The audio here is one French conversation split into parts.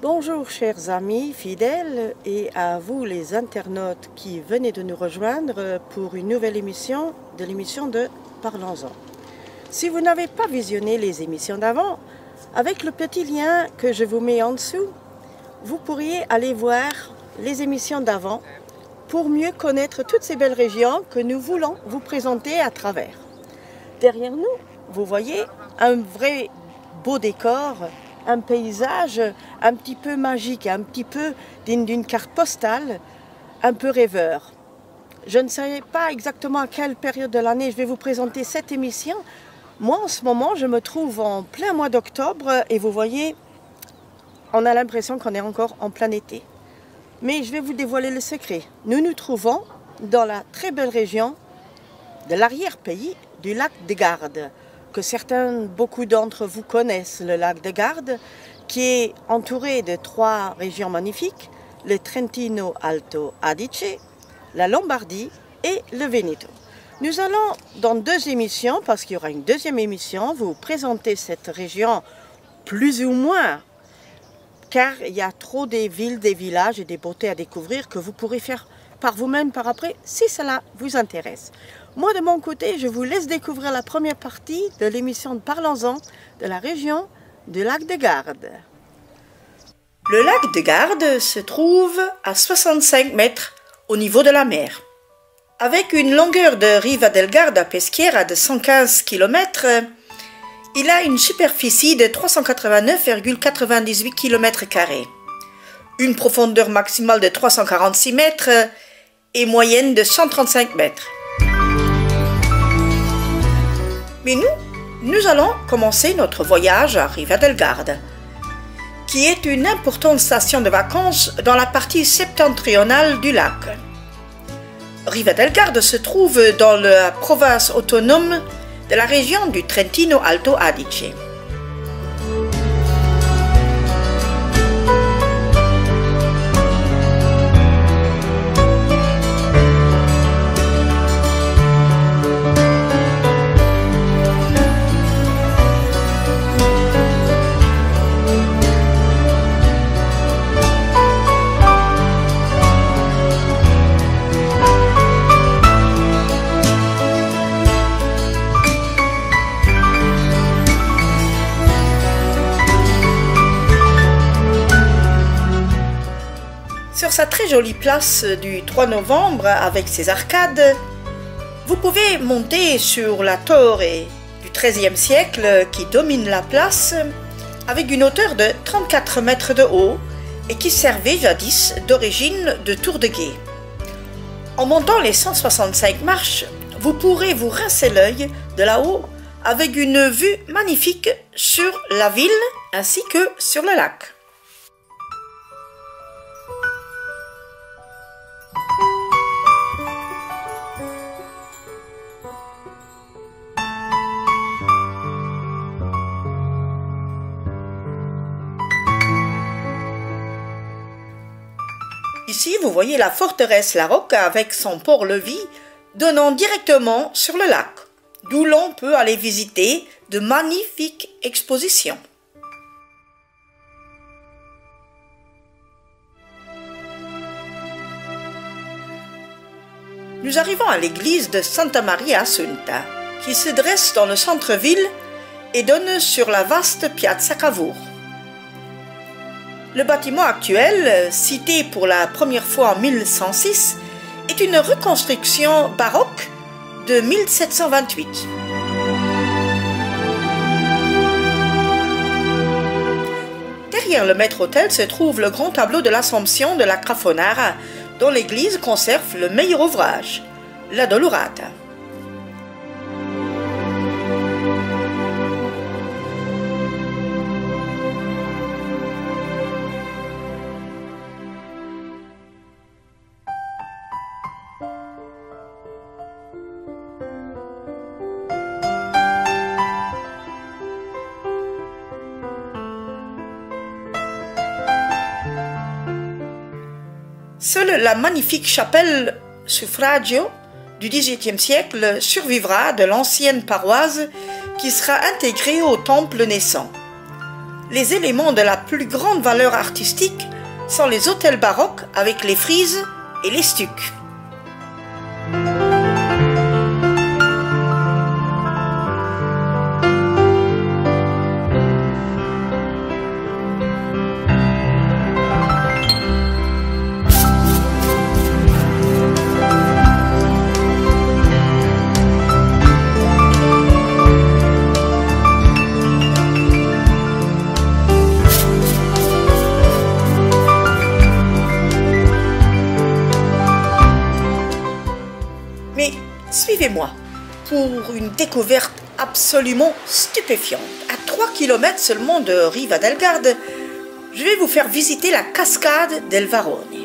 Bonjour chers amis fidèles et à vous les internautes qui venez de nous rejoindre pour une nouvelle émission de Parlons-en. Si vous n'avez pas visionné les émissions d'avant, avec le petit lien que je vous mets en dessous, vous pourriez aller voir les émissions d'avant pour mieux connaître toutes ces belles régions que nous voulons vous présenter à travers. Derrière nous, vous voyez un vrai beau décor, un paysage un petit peu magique, un petit peu d'une carte postale, un peu rêveur. Je ne sais pas exactement à quelle période de l'année je vais vous présenter cette émission. Moi, en ce moment, je me trouve en plein mois d'octobre et vous voyez, on a l'impression qu'on est encore en plein été. Mais je vais vous dévoiler le secret. Nous nous trouvons dans la très belle région de l'arrière-pays du lac de Garde, que beaucoup d'entre vous connaissent, le lac de Garde, qui est entouré de 3 régions magnifiques, le Trentino Alto Adige, la Lombardie et le Veneto. Nous allons, dans 2 émissions, parce qu'il y aura une 2e émission, vous présenter cette région plus ou moins, car il y a trop des villes, des villages et des beautés à découvrir que vous pourrez faire par vous-même par après, si cela vous intéresse. Moi, de mon côté, je vous laisse découvrir la première partie de l'émission de Parlons-en de la région du lac de Garde. Le lac de Garde se trouve à 65 mètres au niveau de la mer. Avec une longueur de Riva del Garda Peschiera de 115 km, il a une superficie de 389,98 km², une profondeur maximale de 346 mètres et moyenne de 135 mètres. Mais nous allons commencer notre voyage à Riva del Garda, qui est une importante station de vacances dans la partie septentrionale du lac. Riva del Garda se trouve dans la province autonome de la région du Trentino Alto Adige. Sur sa très jolie place du 3 novembre avec ses arcades, vous pouvez monter sur la torre du XIIIe siècle qui domine la place avec une hauteur de 34 mètres de haut et qui servait jadis d'origine de tour de guet. En montant les 165 marches, vous pourrez vous rincer l'œil de là-haut avec une vue magnifique sur la ville ainsi que sur le lac. Ici, vous voyez la forteresse La Rocca avec son port-levis donnant directement sur le lac, d'où l'on peut aller visiter de magnifiques expositions. Nous arrivons à l'église de Santa Maria Assunta, qui se dresse dans le centre-ville et donne sur la vaste Piazza Cavour. Le bâtiment actuel, cité pour la première fois en 1106, est une reconstruction baroque de 1728. Derrière le maître-autel se trouve le grand tableau de l'Assomption de la Graffonara, dont l'église conserve le meilleur ouvrage, la Dolorata. Seule la magnifique chapelle Suffragio du XVIIIe siècle survivra de l'ancienne paroisse qui sera intégrée au temple naissant. les éléments de la plus grande valeur artistique sont les autels baroques avec les frises et les stucs. Suivez-moi pour une découverte absolument stupéfiante. À 3 km seulement de Riva del Garda, je vais vous faire visiter la cascade del Varone.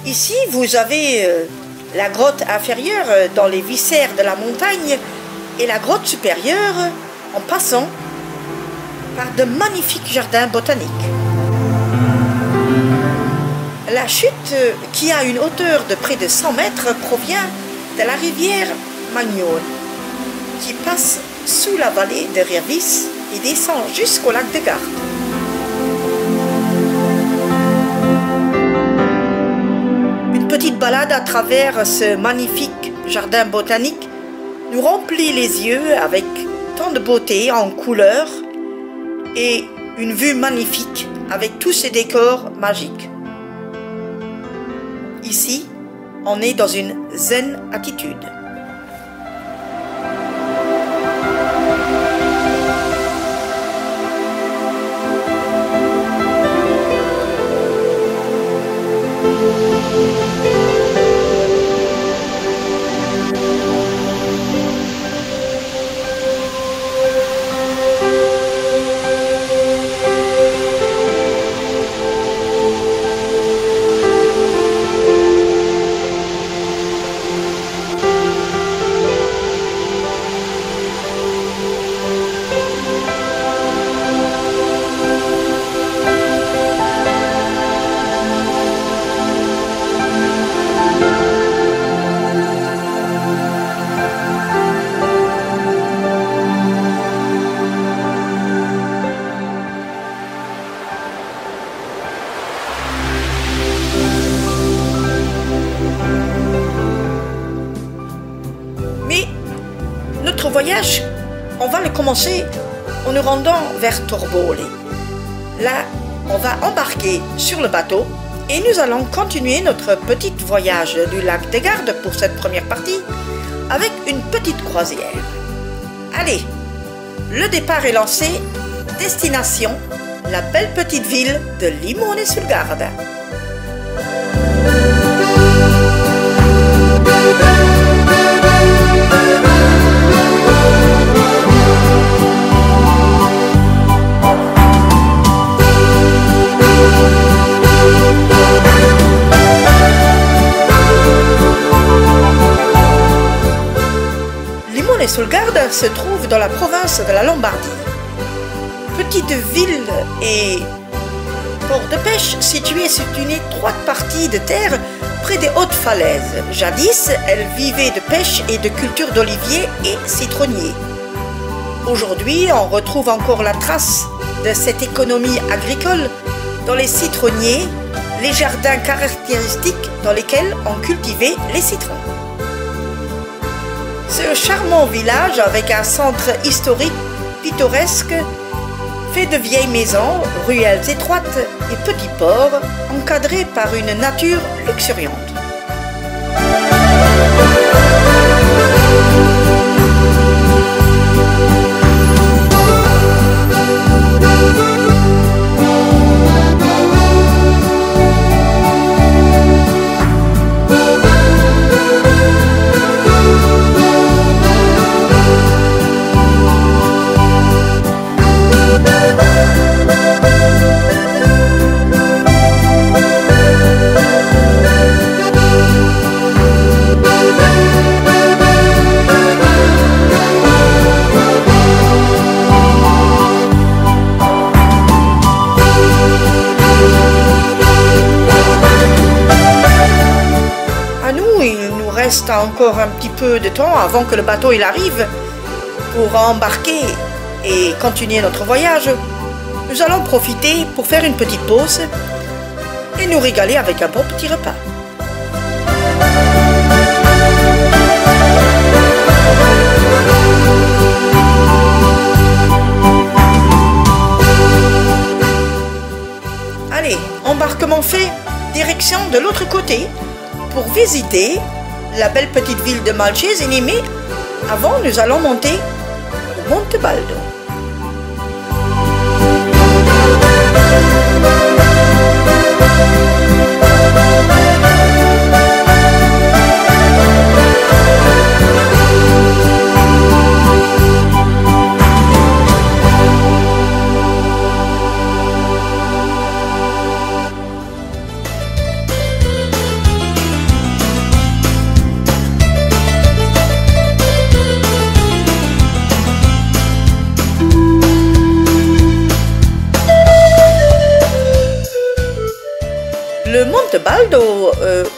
Ici, vous avez la grotte inférieure dans les viscères de la montagne et la grotte supérieure en passant par de magnifiques jardins botaniques. La chute, qui a une hauteur de près de 100 mètres, provient de la rivière Magnone, qui passe sous la vallée de Revis et descend jusqu'au lac de Garde. Petite balade à travers ce magnifique jardin botanique nous remplit les yeux avec tant de beauté en couleurs et une vue magnifique avec tous ces décors magiques. Ici, on est dans une zen attitude. Notre voyage, on va le commencer en nous rendant vers Torbole. Là, on va embarquer sur le bateau et nous allons continuer notre petit voyage du lac de Garde pour cette première partie avec une petite croisière. Allez, le départ est lancé, destination la belle petite ville de Limone sul Garda. Limone sul Garda se trouve dans la province de la Lombardie. Petite ville et port de pêche située sur une étroite partie de terre près des hautes falaises. Jadis, elle vivait de pêche et de culture d'oliviers et citronniers. Aujourd'hui, on retrouve encore la trace de cette économie agricole dans les citronniers, les jardins caractéristiques dans lesquels on cultivait les citrons. Ce charmant village, avec un centre historique pittoresque, fait de vieilles maisons, ruelles étroites et petits ports, encadrés par une nature luxuriante. encore un petit peu de temps avant que le bateau il arrive pour embarquer et continuer notre voyage, nous allons profiter pour faire une petite pause et nous régaler avec un bon petit repas. Allez, embarquement fait, direction de l'autre côté pour visiter la belle petite ville de Malcesine, mais avant nous allons monter au Monte Baldo. Le Monte Baldo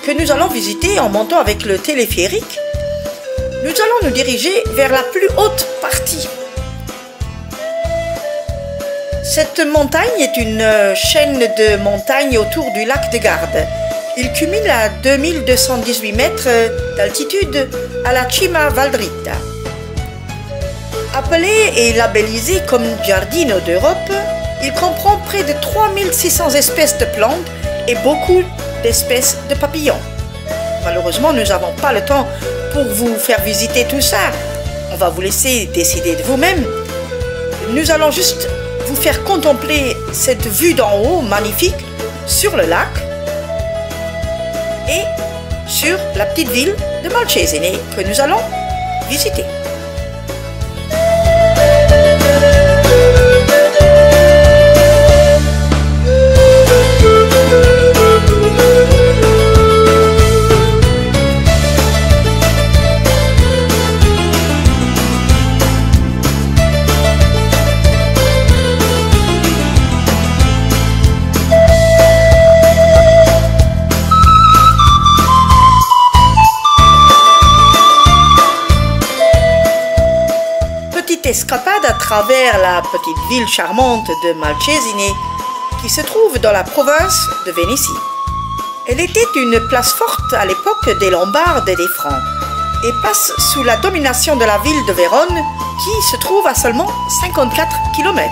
que nous allons visiter en montant avec le téléphérique, nous allons nous diriger vers la plus haute partie. Cette montagne est une chaîne de montagnes autour du lac de Garde. Il culmine à 2218 mètres d'altitude à la Cima Valdrita. Appelé et labellisé comme Giardino d'Europe, il comprend près de 3600 espèces de plantes et beaucoup d'espèces de papillons. Malheureusement, nous n'avons pas le temps pour vous faire visiter tout ça. On va vous laisser décider de vous-même. Nous allons juste vous faire contempler cette vue d'en haut magnifique sur le lac et sur la petite ville de Malcesine que nous allons visiter. Escapade à travers la petite ville charmante de Malcesine qui se trouve dans la province de Vénétie. Elle était une place forte à l'époque des Lombards et des Francs et passe sous la domination de la ville de Vérone qui se trouve à seulement 54 km.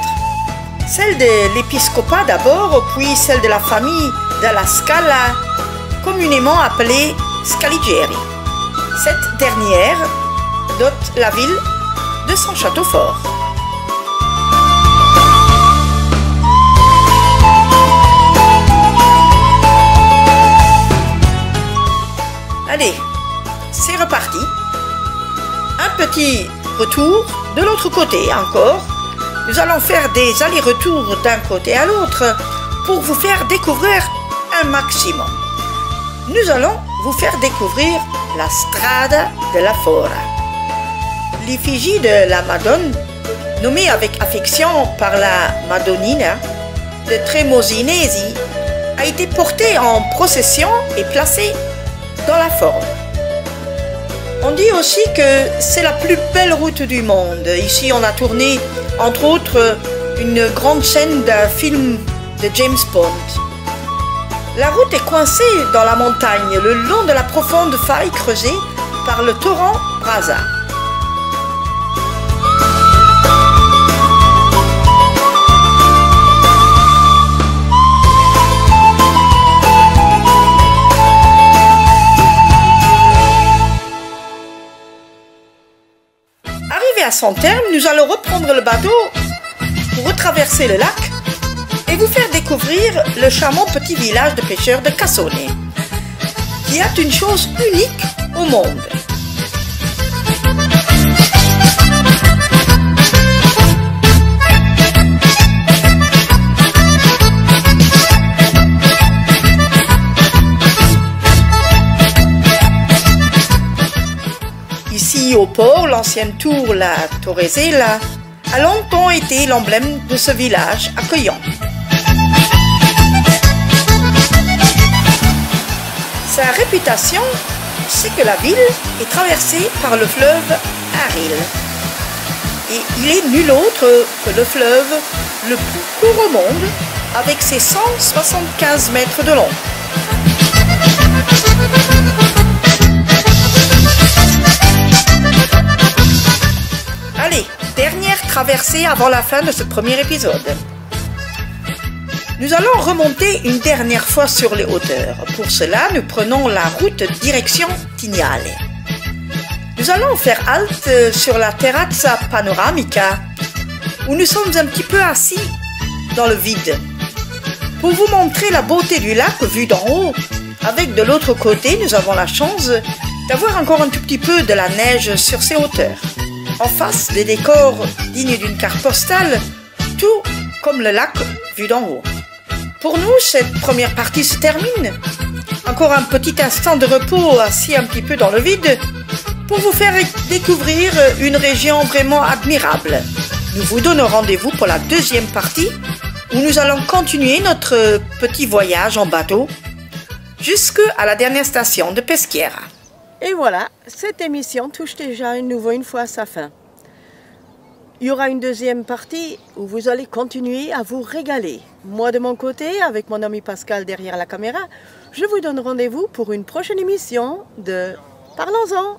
Celle de l'épiscopat d'abord, puis celle de la famille della Scala, communément appelée Scaligeri. Cette dernière dote la ville de son château fort. Allez, c'est reparti. Un petit retour de l'autre côté encore. Nous allons faire des allers-retours d'un côté à l'autre pour vous faire découvrir un maximum. Nous allons vous faire découvrir la Strada della Fora. L'effigie de la Madone, nommée avec affection par la Madonnina de Tremosinesi, a été portée en procession et placée dans la Forum. On dit aussi que c'est la plus belle route du monde. Ici, on a tourné, entre autres, une grande scène d'un film de James Bond. La route est coincée dans la montagne, le long de la profonde faille creusée par le torrent Brasa. Arrivé à son terme, nous allons reprendre le bateau pour retraverser le lac et vous faire découvrir le charmant petit village de pêcheurs de Cassone, qui est une chose unique au monde. Ici au port, l'ancienne tour, la Torresella, a longtemps été l'emblème de ce village accueillant. Sa réputation c'est que la ville est traversée par le fleuve Aril. Et il est nul autre que le fleuve le plus court au monde, avec ses 175 mètres de long. Allez, dernière traversée avant la fin de ce premier épisode. Nous allons remonter une dernière fois sur les hauteurs. Pour cela, nous prenons la route direction Tignale. Nous allons faire halte sur la Terrazza Panoramica, où nous sommes un petit peu assis dans le vide, pour vous montrer la beauté du lac vu d'en haut. Avec de l'autre côté, nous avons la chance d'avoir encore un tout petit peu de la neige sur ces hauteurs. En face, des décors dignes d'une carte postale, tout comme le lac vu d'en haut. Pour nous, cette première partie se termine. Encore un petit instant de repos assis un petit peu dans le vide pour vous faire découvrir une région vraiment admirable. Nous vous donnons rendez-vous pour la deuxième partie où nous allons continuer notre petit voyage en bateau jusqu'à la dernière station de Peschiera. Et voilà, cette émission touche déjà une fois à sa fin. Il y aura une deuxième partie où vous allez continuer à vous régaler. Moi de mon côté, avec mon ami Pascal derrière la caméra, je vous donne rendez-vous pour une prochaine émission de Parlons-en.